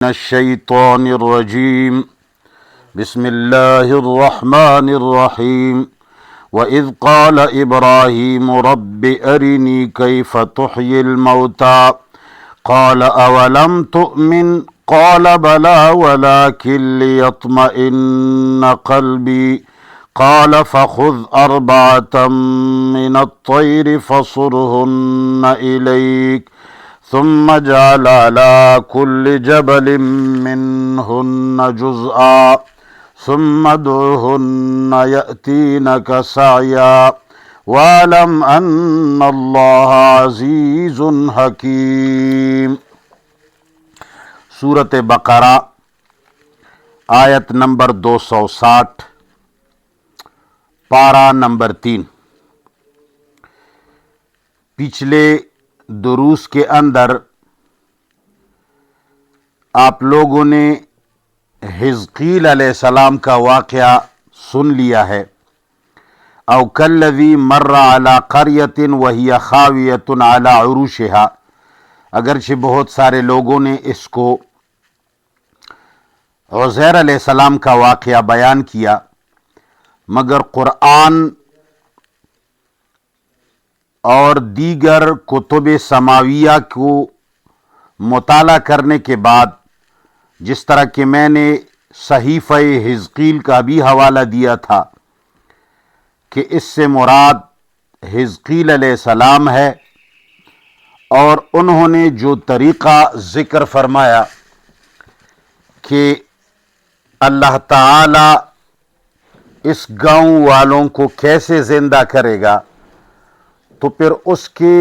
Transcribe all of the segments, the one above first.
الشيطان الرجيم بسم الله الرحمن الرحيم وإذ قال إبراهيم رب أرني كيف تحيي الموتى قال أولم تؤمن قال بلى ولكن ليطمئن قلبي قال فخذ أربعة من الطير فصرهن إليك ثم اجعل على كل جبل منهن جزءا ثم ادعهن يأتينك سعيا واعلم أن الله عزيز حكيم۔ سورۃ بقرہ آیت نمبر 260، پارہ نمبر 3۔ پچھلے دروس کے اندر آپ لوگوں نے حزقیل علیہ السلام کا واقعہ سن لیا ہے۔ او کالذی مر علی قریۃ وہی خاویۃ علی عروشہا، اگرچہ بہت سارے لوگوں نے اس کو عزیر علیہ السلام کا واقعہ بیان کیا، مگر قرآن اور دیگر کتب سماویہ کو مطالعہ کرنے کے بعد، جس طرح کہ میں نے صحیفہ حزقیل کا بھی حوالہ دیا تھا کہ اس سے مراد حزقیل علیہ السلام ہے، اور انہوں نے جو طریقہ ذکر فرمایا کہ اللہ تعالی اس گاؤں والوں کو کیسے زندہ کرے گا، تو پھر اس کے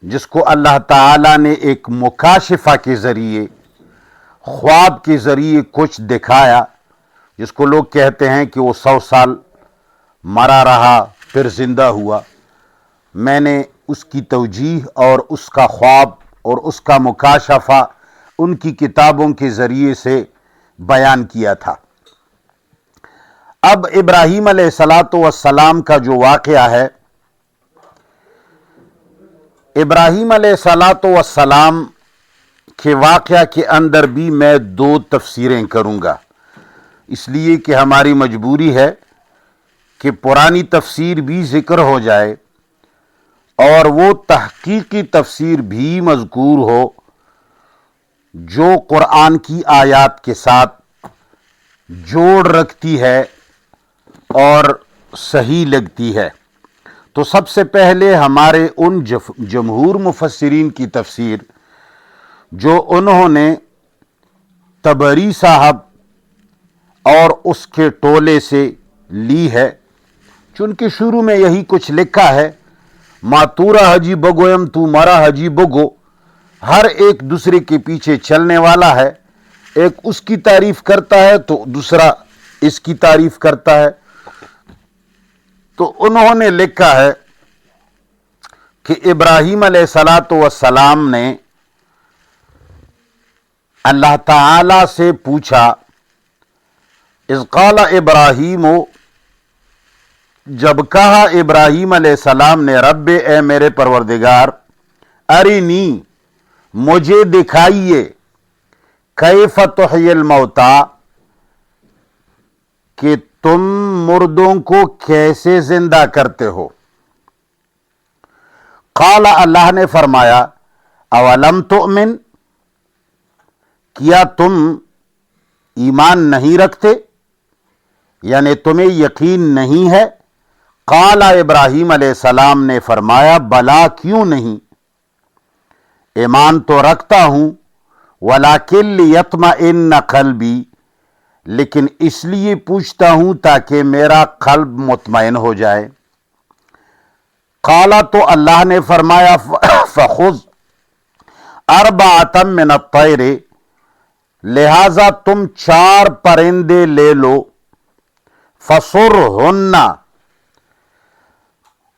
جس کو اللہ تعالیٰ نے ایک مکاشفہ کے ذریعے، خواب کے ذریعے کچھ دکھایا، جس کو لوگ کہتے ہیں کہ وہ 100 سال مرا رہا پھر زندہ ہوا، میں نے اس کی توجیہ اور اس کا خواب اور اس کا مکاشفہ ان کی کتابوں کے ذریعے سے بیان کیا تھا۔ اب ابراہیم علیہ السلام کا جو واقعہ ہے، ابراہیم علیہ السلام کے واقعہ کے اندر بھی میں 2 تفسیریں کروں گا، اس لیے کہ ہماری مجبوری ہے کہ پرانی تفسیر بھی ذکر ہو جائے اور وہ تحقیقی تفسیر بھی مذکور ہو جو قرآن کی آیات کے ساتھ جوڑ رکھتی ہے اور صحیح لگتی ہے۔ تو سب سے پہلے ہمارے ان جمہور مفسرین کی تفسیر جو انہوں نے طبری صاحب اور اس کے ٹولے سے لی ہے، چونکہ شروع میں یہی کچھ لکھا ہے، ماتورا حجی بگویم تو مرا حجی بگو، ہر ایک دوسرے کے پیچھے چلنے والا ہے، ایک اس کی تعریف کرتا ہے تو دوسرا اس کی تعریف کرتا ہے۔ تو انہوں نے لکھا ہے کہ ابراہیم علیہ السلام نے اللہ تعالی سے پوچھا، اذ قال ابراہیم، جب کہا ابراہیم علیہ السلام نے، رب اے میرے پروردگار، ارنی مجھے دکھائیے، کیف تحیی الموتى کہ تم مردوں کو کیسے زندہ کرتے ہو۔ قال، اللہ نے فرمایا، اولم تؤمن، کیا تم ایمان نہیں رکھتے، یعنی تمہیں یقین نہیں ہے؟ قال، ابراہیم علیہ السلام نے فرمایا، بلا، کیوں نہیں، ایمان تو رکھتا ہوں، ولکن لیطمئن قلبی، لیکن اس لیے پوچھتا ہوں تاکہ میرا قلب مطمئن ہو جائے۔ قال، تو اللہ نے فرمایا، فخذ اربعۃ من الطیر، لہذا تم 4 پرندے لے لو، فصرہن،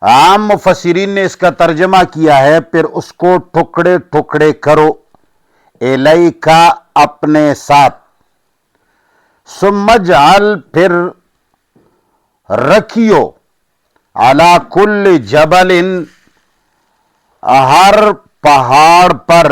عام مفسرین نے اس کا ترجمہ کیا ہے پھر اس کو ٹکڑے ٹکڑے کرو، الیکا، اپنے ساتھ، ثم اجعل، پھر رکھیو، علی کل جبل، ہر پہاڑ پر،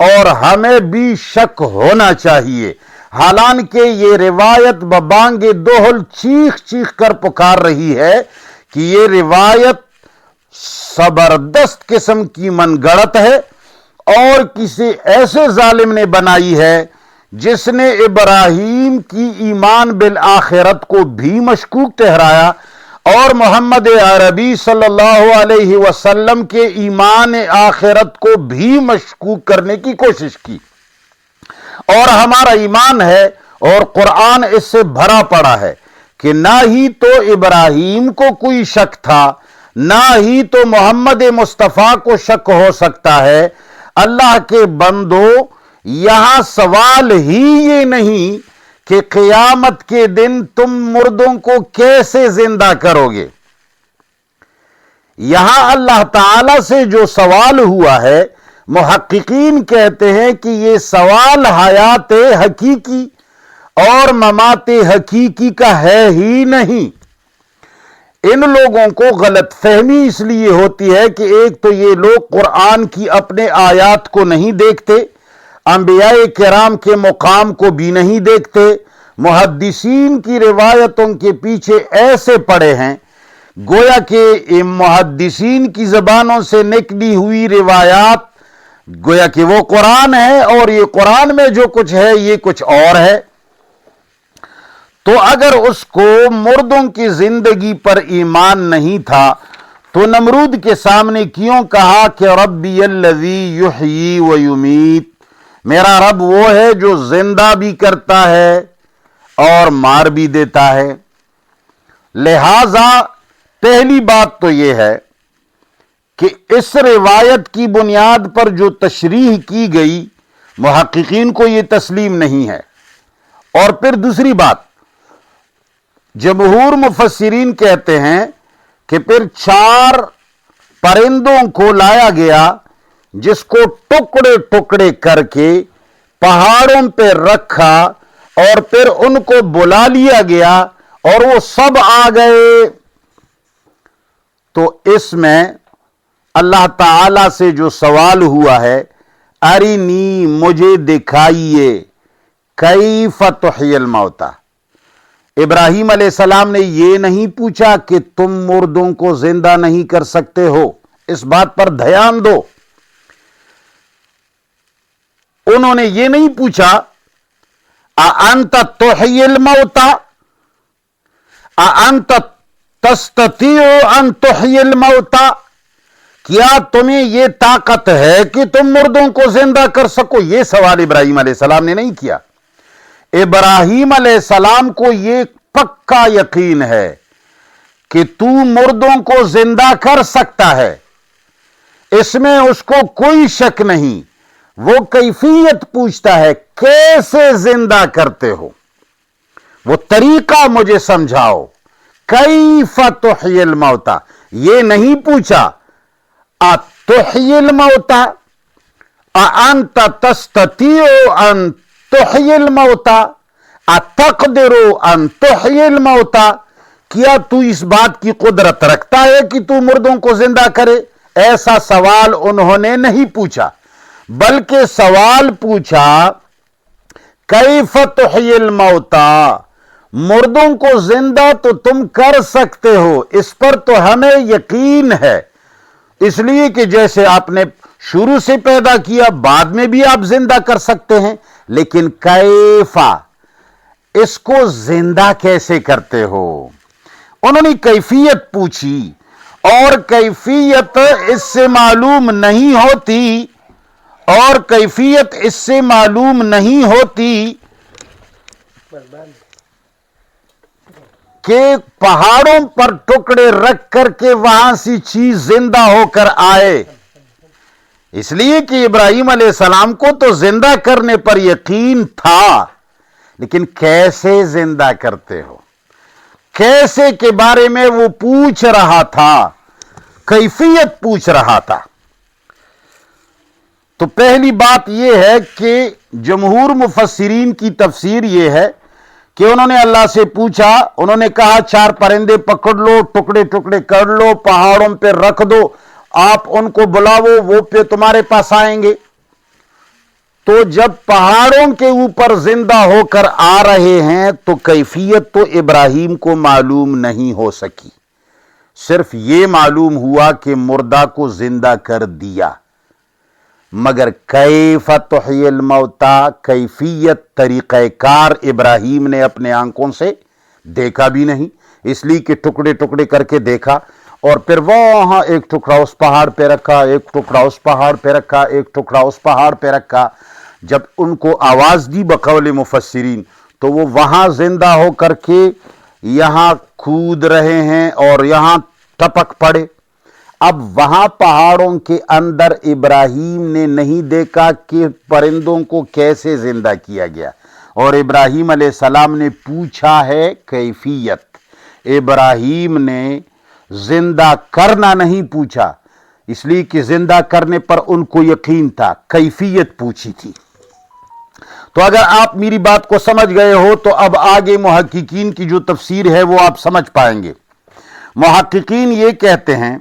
اور ہمیں بھی شک ہونا چاہیے، حالانکہ یہ روایت ببانگ دہل چیخ چیخ کر پکار رہی ہے کہ یہ روایت زبردست قسم کی من گڑت ہے اور کسی ایسے ظالم نے بنائی ہے جس نے ابراہیم کی ایمان بالآخرت کو بھی مشکوک ٹھہرایا اور محمد عربی صلی اللہ علیہ وسلم کے ایمان آخرت کو بھی مشکوک کرنے کی کوشش کی۔ اور ہمارا ایمان ہے اور قرآن اس سے بھرا پڑا ہے کہ نہ ہی تو ابراہیم کو کوئی شک تھا، نہ ہی تو محمد مصطفیٰ کو شک ہو سکتا ہے۔ اللہ کے بندو، یہاں سوال ہی یہ نہیں کہ قیامت کے دن تم مردوں کو کیسے زندہ کرو گے۔ یہاں اللہ تعالی سے جو سوال ہوا ہے، محققین کہتے ہیں کہ یہ سوال حیات حقیقی اور ممات حقیقی کا ہے ہی نہیں۔ ان لوگوں کو غلط فہمی اس لیے ہوتی ہے کہ ایک تو یہ لوگ قرآن کی اپنے آیات کو نہیں دیکھتے، انبیاء کرام کے مقام کو بھی نہیں دیکھتے، محدثین کی روایتوں کے پیچھے ایسے پڑے ہیں گویا کہ محدثین کی زبانوں سے نکلی ہوئی روایات گویا کہ وہ قرآن ہے اور یہ قرآن میں جو کچھ ہے یہ کچھ اور ہے۔ تو اگر اس کو مردوں کی زندگی پر ایمان نہیں تھا تو نمرود کے سامنے کیوں کہا کہ ربی الذی یحیی و یمیت، میرا رب وہ ہے جو زندہ بھی کرتا ہے اور مار بھی دیتا ہے۔ لہذا پہلی بات تو یہ ہے کہ اس روایت کی بنیاد پر جو تشریح کی گئی محققین کو یہ تسلیم نہیں ہے۔ اور پھر دوسری بات، جمہور مفسرین کہتے ہیں کہ پھر 4 پرندوں کو لایا گیا جس کو ٹکڑے ٹکڑے کر کے پہاڑوں پہ رکھا اور پھر ان کو بلا لیا گیا اور وہ سب آ گئے۔ تو اس میں اللہ تعالی سے جو سوال ہوا ہے، ارینی، مجھے دکھائیے، کیف تحیی الموتى۔ ابراہیم علیہ السلام نے یہ نہیں پوچھا کہ تم مردوں کو زندہ نہیں کر سکتے ہو، اس بات پر دھیان دو۔ انہوں نے یہ نہیں پوچھا اَأَنْتَ تُحْيِي الْمَوْتَى اَأَنْتَ تَسْتَطِيعُ أَنْ تُحْيِي الْمَوْتَى، کیا تمہیں یہ طاقت ہے کہ تم مردوں کو زندہ کر سکو؟ یہ سوال ابراہیم علیہ السلام نے نہیں کیا۔ ابراہیم علیہ السلام کو یہ پکا یقین ہے کہ تو مردوں کو زندہ کر سکتا ہے، اس میں اس کو کوئی شک نہیں۔ وہ کیفیت پوچھتا ہے، کیسے زندہ کرتے ہو، وہ طریقہ مجھے سمجھاؤ۔ کیف تحیی الموتى، یہ نہیں پوچھا اتحیی الموتى اانت تستطيع ان تحیی الموتى اتقدر ان تحیی الموتى، کیا تو اس بات کی قدرت رکھتا ہے کہ تو مردوں کو زندہ کرے؟ ایسا سوال انہوں نے نہیں پوچھا، بلکہ سوال پوچھا کیف تحیی الموتى، مردوں کو زندہ تو تم کر سکتے ہو، اس پر تو ہمیں یقین ہے، اس لیے کہ جیسے آپ نے شروع سے پیدا کیا بعد میں بھی آپ زندہ کر سکتے ہیں، لیکن کیفا، اس کو زندہ کیسے کرتے ہو؟ انہوں نے کیفیت پوچھی، اور کیفیت اس سے معلوم نہیں ہوتی، اور کیفیت اس سے معلوم نہیں ہوتی کہ پہاڑوں پر ٹکڑے رکھ کر کے وہاں سی چیز زندہ ہو کر آئے، اس لیے کہ ابراہیم علیہ السلام کو تو زندہ کرنے پر یقین تھا، لیکن کیسے زندہ کرتے ہو، کیسے کے بارے میں وہ پوچھ رہا تھا، کیفیت پوچھ رہا تھا۔ تو پہلی بات یہ ہے کہ جمہور مفسرین کی تفسیر یہ ہے کہ انہوں نے اللہ سے پوچھا، انہوں نے کہا 4 پرندے پکڑ لو، ٹکڑے ٹکڑے کر لو، پہاڑوں پہ رکھ دو، آپ ان کو بلاؤ، وہ پہ تمہارے پاس آئیں گے۔ تو جب پہاڑوں کے اوپر زندہ ہو کر آ رہے ہیں تو کیفیت تو ابراہیم کو معلوم نہیں ہو سکی، صرف یہ معلوم ہوا کہ مردہ کو زندہ کر دیا، مگر کیف تحیی الموتا، کیفیت طریقہ کار ابراہیم نے اپنے آنکھوں سے دیکھا بھی نہیں، اس لیے کہ ٹکڑے ٹکڑے کر کے دیکھا اور پھر وہاں ایک ٹکڑا اس پہاڑ پہ رکھا، ایک ٹکڑا اس پہاڑ پہ رکھا، ایک ٹکڑا اس پہاڑ پہ رکھا۔ جب ان کو آواز دی بقول مفسرین تو وہ وہاں زندہ ہو کر کے یہاں کود رہے ہیں اور یہاں ٹپک پڑے۔ اب وہاں پہاڑوں کے اندر ابراہیم نے نہیں دیکھا کہ پرندوں کو کیسے زندہ کیا گیا، اور ابراہیم علیہ السلام نے پوچھا ہے کیفیت۔ ابراہیم نے زندہ کرنا نہیں پوچھا، اس لیے کہ زندہ کرنے پر ان کو یقین تھا، کیفیت پوچھی تھی۔ تو اگر آپ میری بات کو سمجھ گئے ہو تو اب آگے محققین کی جو تفسیر ہے وہ آپ سمجھ پائیں گے۔ محققین یہ کہتے ہیں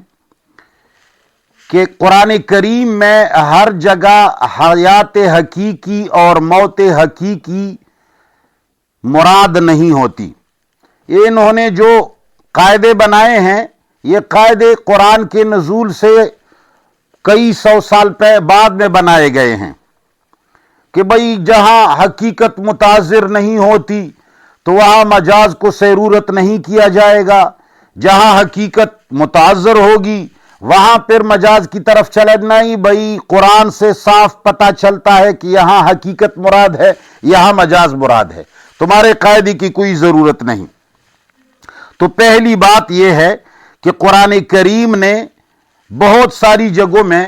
کہ قرآن کریم میں ہر جگہ حیات حقیقی اور موت حقیقی مراد نہیں ہوتی۔ یہ انہوں نے جو قاعدے بنائے ہیں یہ قاعدے قرآن کے نزول سے کئی سو سال بعد میں بنائے گئے ہیں کہ بھئی جہاں حقیقت متاثر نہیں ہوتی تو وہاں مجاز کو ضرورت نہیں کیا جائے گا، جہاں حقیقت متاثر ہوگی وہاں پھر مجاز کی طرف چلنا ہی۔ بھئی قرآن سے صاف پتہ چلتا ہے کہ یہاں حقیقت مراد ہے، یہاں مجاز مراد ہے، تمہارے قاعدے کی کوئی ضرورت نہیں۔ تو پہلی بات یہ ہے کہ قرآن کریم نے بہت ساری جگہوں میں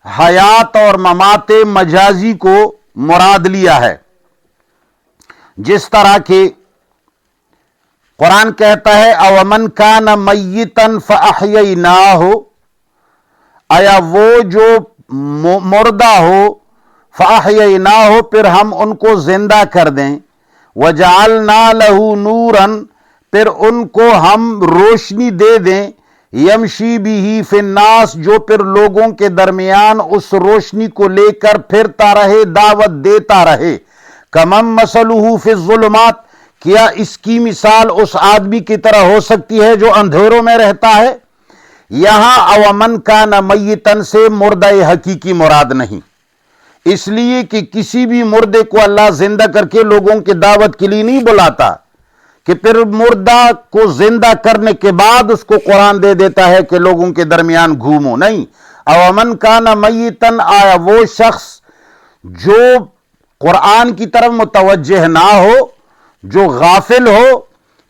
حیات اور ممات مجازی کو مراد لیا ہے، جس طرح کہ قرآن کہتا ہے اومن کان میتا فاحییناہ، آیا وہ جو مردہ ہو فاحییناہ پھر ہم ان کو زندہ کر دیں، وجعلنا لہ نورا پھر ان کو ہم روشنی دے دیں، یمشی بھی فی الناس جو پھر لوگوں کے درمیان اس روشنی کو لے کر پھرتا رہے، دعوت دیتا رہے، کمن مثلہ فی الظلمات، کیا اس کی مثال اس آدمی کی طرح ہو سکتی ہے جو اندھیروں میں رہتا ہے؟ یہاں اومن کان میتن سے مردہ حقیقی مراد نہیں، اس لیے کہ کسی بھی مردے کو اللہ زندہ کر کے لوگوں کی دعوت کے لیے نہیں بلاتا کہ پھر مردہ کو زندہ کرنے کے بعد اس کو قرآن دے دیتا ہے کہ لوگوں کے درمیان گھومو، نہیں۔ اومن کان میتن، آیا وہ شخص جو قرآن کی طرف متوجہ نہ ہو، جو غافل ہو،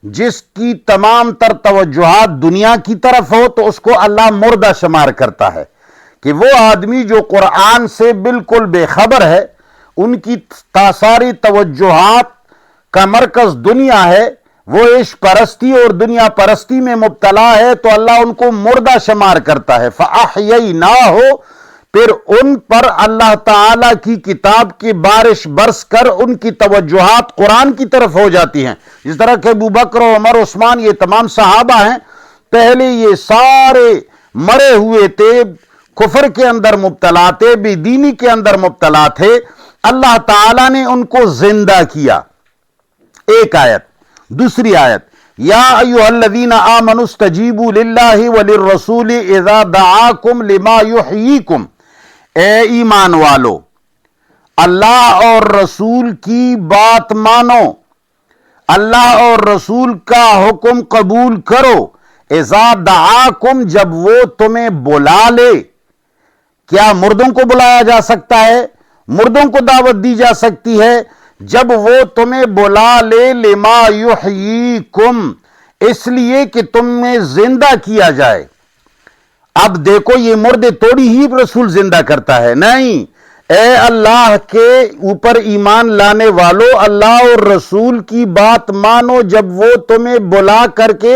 جس کی تمام تر توجہات دنیا کی طرف ہو، تو اس کو اللہ مردہ شمار کرتا ہے کہ وہ آدمی جو قرآن سے بالکل بے خبر ہے، ان کی ساری توجہات کا مرکز دنیا ہے، وہ عشق پرستی اور دنیا پرستی میں مبتلا ہے، تو اللہ ان کو مردہ شمار کرتا ہے۔ فَأَحْيَيْنَاهُ پھر ان پر اللہ تعالی کی کتاب کی بارش برس کر ان کی توجہات قرآن کی طرف ہو جاتی ہیں، جس طرح کہ ابو بکر عمر عثمان یہ تمام صحابہ ہیں، پہلے یہ سارے مرے ہوئے تھے، کفر کے اندر مبتلا تھے، بے دینی کے اندر مبتلا تھے، اللہ تعالی نے ان کو زندہ کیا۔ ایک آیت۔ دوسری آیت، یا ایھا الذین آمنوا استجیبوا للہ وللرسول اذا دعاکم لما یحییکم، اے ایمان والو اللہ اور رسول کی بات مانو، اللہ اور رسول کا حکم قبول کرو، اذا دعاکم جب وہ تمہیں بلا لے۔ کیا مردوں کو بلایا جا سکتا ہے؟ مردوں کو دعوت دی جا سکتی ہے جب وہ تمہیں بلا لے، لما یحییکم اس لیے کہ تمہیں زندہ کیا جائے۔ اب دیکھو یہ مردے توڑی ہی رسول زندہ کرتا ہے، نہیں، اے اللہ کے اوپر ایمان لانے والو، اللہ اور رسول کی بات مانو جب وہ تمہیں بلا کر کے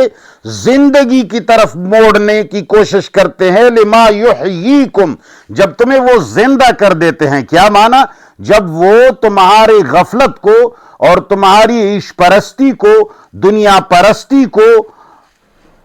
زندگی کی طرف موڑنے کی کوشش کرتے ہیں، لما یحییکم جب تمہیں وہ زندہ کر دیتے ہیں۔ کیا معنی؟ جب وہ تمہاری غفلت کو اور تمہاری عشق پرستی کو، دنیا پرستی کو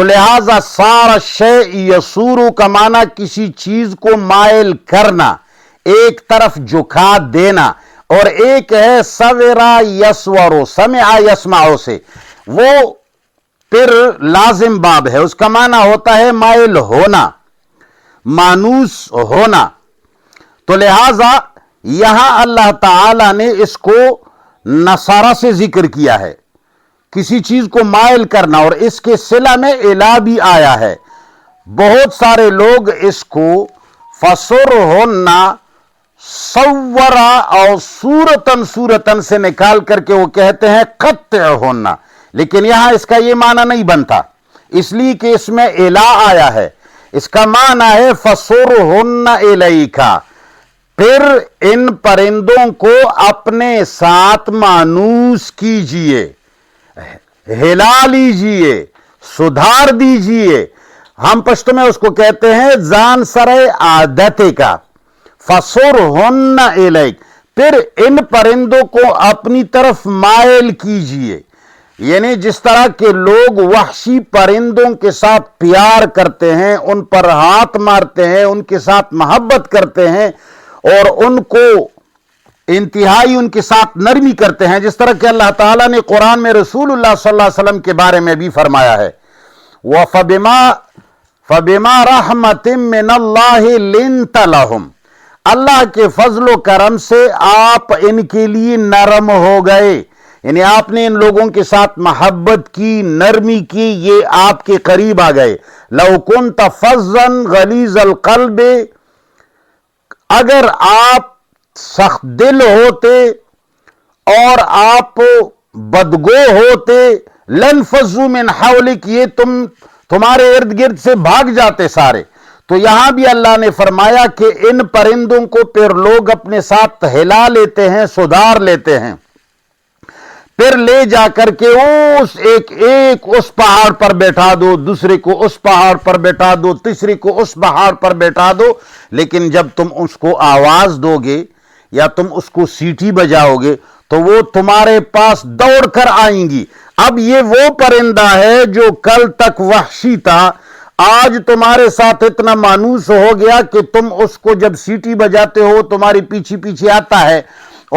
تو لہذا سارا شیء یسورو کا معنی کسی چیز کو مائل کرنا، ایک طرف جھکا دینا، اور ایک ہے سورا یسورو، سمع یسمعو سے، وہ پھر لازم باب ہے، اس کا معنی ہوتا ہے مائل ہونا، مانوس ہونا۔ تو لہذا یہاں اللہ تعالی نے اس کو نصارہ سے ذکر کیا ہے، کسی چیز کو مائل کرنا، اور اس کے صلہ میں الہ بھی آیا ہے۔ بہت سارے لوگ اس کو فَصُرْهُنَّ صورا اور صورتن سے نکال کر کے وہ کہتے ہیں قطعہن، لیکن یہاں اس کا یہ معنی نہیں بنتا، اس لیے کہ اس میں الہ آیا ہے۔ اس کا معنی ہے فَصُرْهُنَّ إِلَيْكَ، پھر ان پرندوں کو اپنے ساتھ مانوس کیجئے، ہلا لیجئے، سدھار دیجئے۔ ہم پشتو میں اس کو کہتے ہیں زان سرے عادتے کا، فَصُرْهُنَّ إِلَيْكَ، پھر ان پرندوں کو اپنی طرف مائل کیجئے۔ یعنی جس طرح کے لوگ وحشی پرندوں کے ساتھ پیار کرتے ہیں، ان پر ہاتھ مارتے ہیں، ان کے ساتھ محبت کرتے ہیں، اور ان کو انتہائی ان کے ساتھ نرمی کرتے ہیں، جس طرح کہ اللہ تعالیٰ نے قرآن میں رسول اللہ صلی اللہ علیہ وسلم کے بارے میں بھی فرمایا ہے، فَبِمَا رَحْمَةٍ مِّنَ اللَّهِ لِنْتَ لَهُمْ، اللہ کے فضل و کرم سے آپ ان کے لیے نرم ہو گئے، یعنی آپ نے ان لوگوں کے ساتھ محبت کی، نرمی کی، یہ آپ کے قریب آ گئے۔ لَوْ كُنْتَ فَظًّا غَلِيظَ الْقَلْبِ، اگر آپ سخت دل ہوتے اور آپ بدگو ہوتے، لَنْفَضُّوا مِنْ حَوْلِكَ، یہ تمہارے ارد گرد سے بھاگ جاتے سارے۔ تو یہاں بھی اللہ نے فرمایا کہ ان پرندوں کو پھر لوگ اپنے ساتھ ہلا لیتے ہیں، سدھار لیتے ہیں، پھر لے جا کر کے ایک اس پہاڑ پر بیٹھا دو، دوسرے کو اس پہاڑ پر بیٹھا دو، تیسرے کو اس پہاڑ پر بیٹھا دو، لیکن جب تم اس کو آواز دو گے یا تم اس کو سیٹی بجاؤ گے تو وہ تمہارے پاس دوڑ کر آئیں گی۔ اب یہ وہ پرندہ ہے جو کل تک وحشی تھا، آج تمہارے ساتھ اتنا مانوس ہو گیا کہ تم اس کو جب سیٹی بجاتے ہو تمہاری پیچھے پیچھے آتا ہے،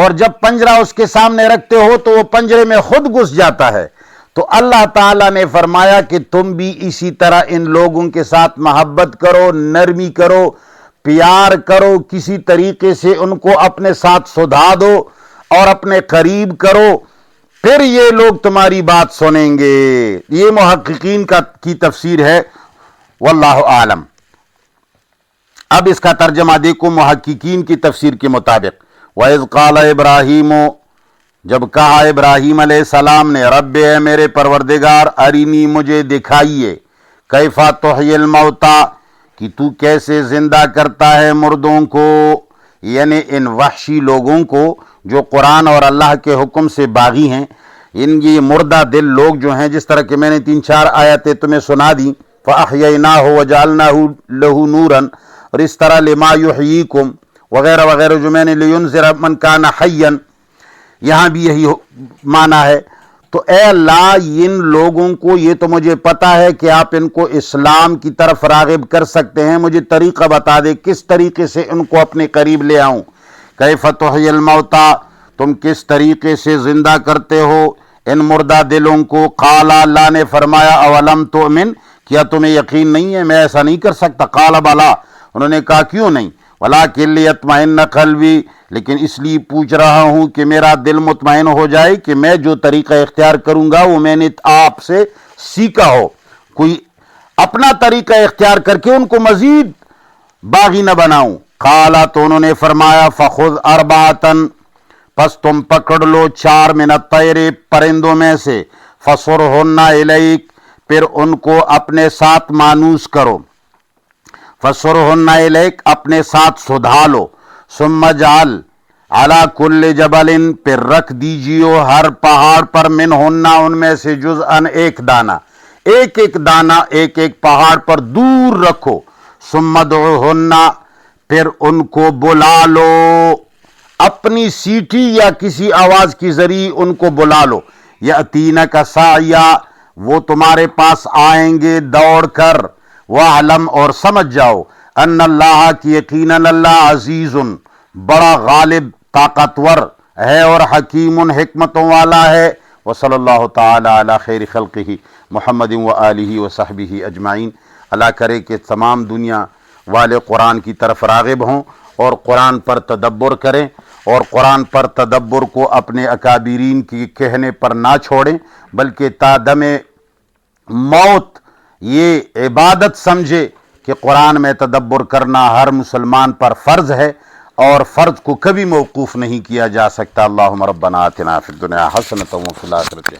اور جب پنجرہ اس کے سامنے رکھتے ہو تو وہ پنجرے میں خود گھس جاتا ہے۔ تو اللہ تعالیٰ نے فرمایا کہ تم بھی اسی طرح ان لوگوں کے ساتھ محبت کرو، نرمی کرو، پیار کرو، کسی طریقے سے ان کو اپنے ساتھ سدھا دو اور اپنے قریب کرو، پھر یہ لوگ تمہاری بات سنیں گے۔ یہ محققین کی تفسیر ہے، واللہ عالم۔ اب اس کا ترجمہ دیکھو محققین کی تفسیر کے مطابق۔ وَإِذْ قَالَ إِبْرَاهِيمُ، جب کہا ابراہیم علیہ السلام نے، رب اے میرے پروردگار، ارینی مجھے دکھائیے، کیف تحیی الموتیٰ، کہ تو کیسے زندہ کرتا ہے مردوں کو، یعنی ان وحشی لوگوں کو جو قرآن اور اللہ کے حکم سے باغی ہیں، ان یہ مردہ دل لوگ جو ہیں، جس طرح کہ میں نے 3-4 آیتیں تمہیں سنا دیں، فَأَحْيَيْنَاهُ وَجَعَلْنَاهُ لَهُ نُورًا، اور اس طرح لما یحییکم وغیرہ وغیرہ جو میں نے لینذر من کان حیا، یہاں بھی یہی معنی ہے۔ تو اے اللہ، ان لوگوں کو یہ تو مجھے پتا ہے کہ آپ ان کو اسلام کی طرف راغب کر سکتے ہیں، مجھے طریقہ بتا دے کس طریقے سے ان کو اپنے قریب لے آؤں۔ کیف تحیی الموتیٰ، تم کس طریقے سے زندہ کرتے ہو ان مردہ دلوں کو۔ قال، اللہ نے فرمایا، اولم تؤمن، کیا تمہیں یقین نہیں ہے میں ایسا نہیں کر سکتا؟ قال بلا، انہوں نے کہا کیوں نہیں؟ ولیکن لیطمئن قلبی، لیکن اس لیے پوچھ رہا ہوں کہ میرا دل مطمئن ہو جائے کہ میں جو طریقہ اختیار کروں گا وہ میں نے آپ سے سیکھا ہو، کوئی اپنا طریقہ اختیار کر کے ان کو مزید باغی نہ بناؤں۔ قال، تو انہوں نے فرمایا، فخذ اربعۃ، پس تم پکڑ لو 4 من الطیر، پرندوں میں سے، فصرہن الیک، پھر ان کو اپنے ساتھ مانوس کرو، فصرہن الیک، اپنے ساتھ سدھا لو، ثم اجعل علی کل جبل، پھر رکھ دیجیو ہر پہاڑ پر، منہن، ان میں سے، جزءاً، ایک دانہ، ایک ایک دانہ ایک ایک پہاڑ پر دور رکھو، ثم ادعوہن، پھر ان کو بلا لو، اپنی سیٹی یا کسی آواز کی ذریعے ان کو بلا لو، یأتینک سعیا، وہ تمہارے پاس آئیں گے دوڑ کر، وَعْلَمْ اور سمجھ جاؤ، ان اللہ کی یقیناً اللہ عزیز بڑا غالب طاقتور ہے اور حکیم حکمتوں والا ہے۔ وصلی اللہ تعالی علی خیر خلقہ محمد وآلہ وصحبہ اجمعین۔ اللہ کرے کہ تمام دنیا والے قرآن کی طرف راغب ہوں اور قرآن پر تدبر کریں، اور قرآن پر تدبر کو اپنے اکابرین کی کہنے پر نہ چھوڑیں، بلکہ تا دم موت یہ عبادت سمجھے کہ قرآن میں تدبر کرنا ہر مسلمان پر فرض ہے، اور فرض کو کبھی موقوف نہیں کیا جا سکتا۔ اللہم ربنا آتنا فی الدنیا حسنۃ وفی الآخرۃ